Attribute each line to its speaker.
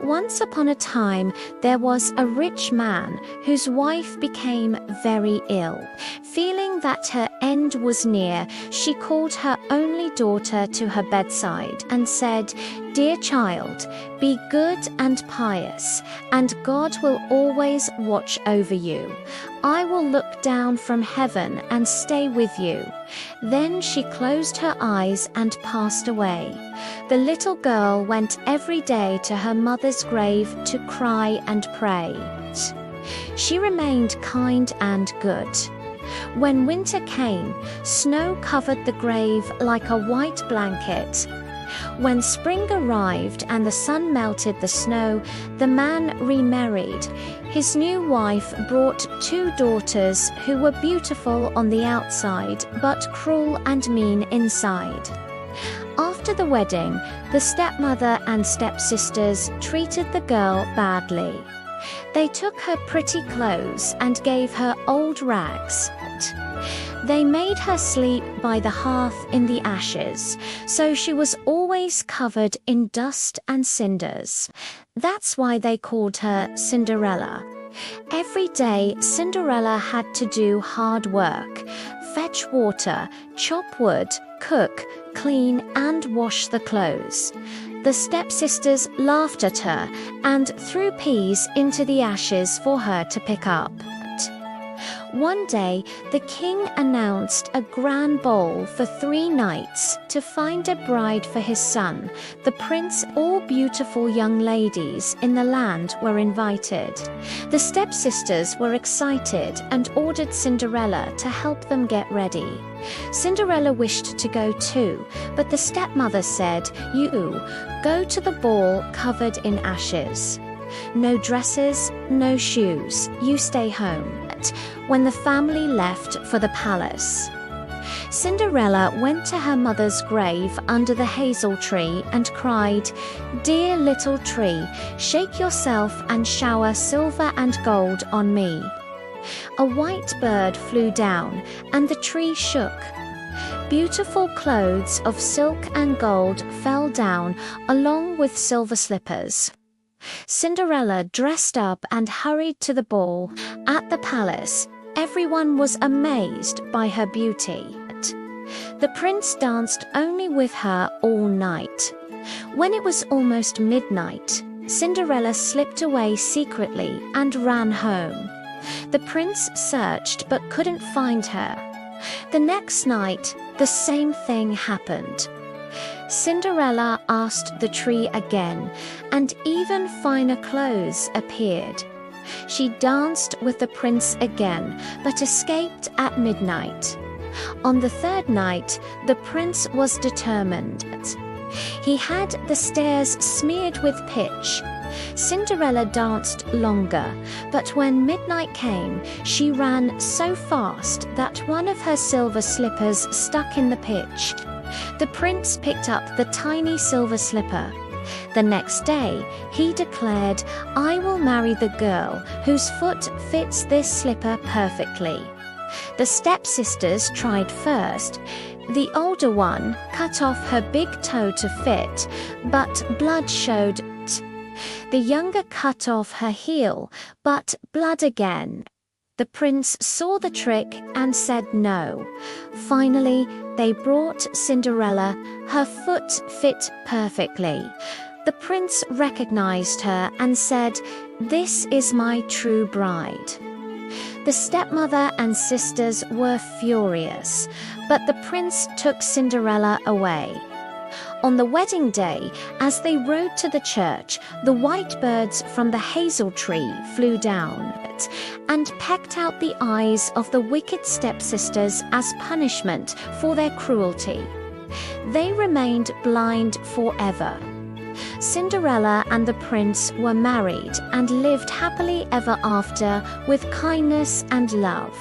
Speaker 1: Once upon a time, there was a rich man whose wife became very ill. Feeling that her end was near, she called her only daughter to her bedside and said, "Dear child, be good and pious, and God will always watch over you. I will look down from heaven and stay with you." Then she closed her eyes and passed away. The little girl went every day to her mother's grave to cry and pray. She remained kind and good. When winter came, snow covered the grave like a white blanket. When spring arrived and the sun melted the snow, the man remarried. His new wife brought 2 daughters who were beautiful on the outside but cruel and mean inside. After the wedding, the stepmother and stepsisters treated the girl badly. They took her pretty clothes and gave her old rags. They made her sleep by the hearth in the ashes, so she was always covered in dust and cinders. That's why they called her Cinderella. Every day, Cinderella had to do hard work: fetch water, chop wood, cook, clean, and wash the clothes. The stepsisters laughed at her and threw peas into the ashes for her to pick up. One day, the king announced a grand ball for 3 nights to find a bride for his son, the prince. All beautiful young ladies in the land were invited. The stepsisters were excited and ordered Cinderella to help them get ready. Cinderella wished to go too, but the stepmother said, "You go to the ball covered in ashes. No dresses, no shoes, you stay home." When the family left for the palace, Cinderella went to her mother's grave under the hazel tree and cried, "Dear little tree, shake yourself and shower silver and gold on me." A white bird flew down, and the tree shook. Beautiful clothes of silk and gold fell down, along with silver slippers. Cinderella dressed up and hurried to the ball. At the palace, everyone was amazed by her beauty. The prince danced only with her all night. When it was almost midnight, Cinderella slipped away secretly and ran home. The prince searched but couldn't find her. The next night, the same thing happened. Cinderella asked the tree again, and even finer clothes appeared. She danced with the prince again, but escaped at midnight. On the 3rd night, the prince was determined. He had the stairs smeared with pitch. Cinderella danced longer, but when midnight came, she ran so fast that one of her silver slippers stuck in the pitch. The prince picked up the tiny silver slipper. The next day, he declared, "I will marry the girl whose foot fits this slipper perfectly." The stepsisters tried first. The older one cut off her big toe to fit, but blood showed. The younger cut off her heel, but blood again. The prince saw the trick and said no. Finally, they brought Cinderella. Her foot fit perfectly. The prince recognized her and said, "This is my true bride." The stepmother and sisters were furious, but the prince took Cinderella away. On the wedding day, as they rode to the church, the white birds from the hazel tree flew down and pecked out the eyes of the wicked stepsisters as punishment for their cruelty. They remained blind forever. Cinderella and the prince were married and lived happily ever after with kindness and love.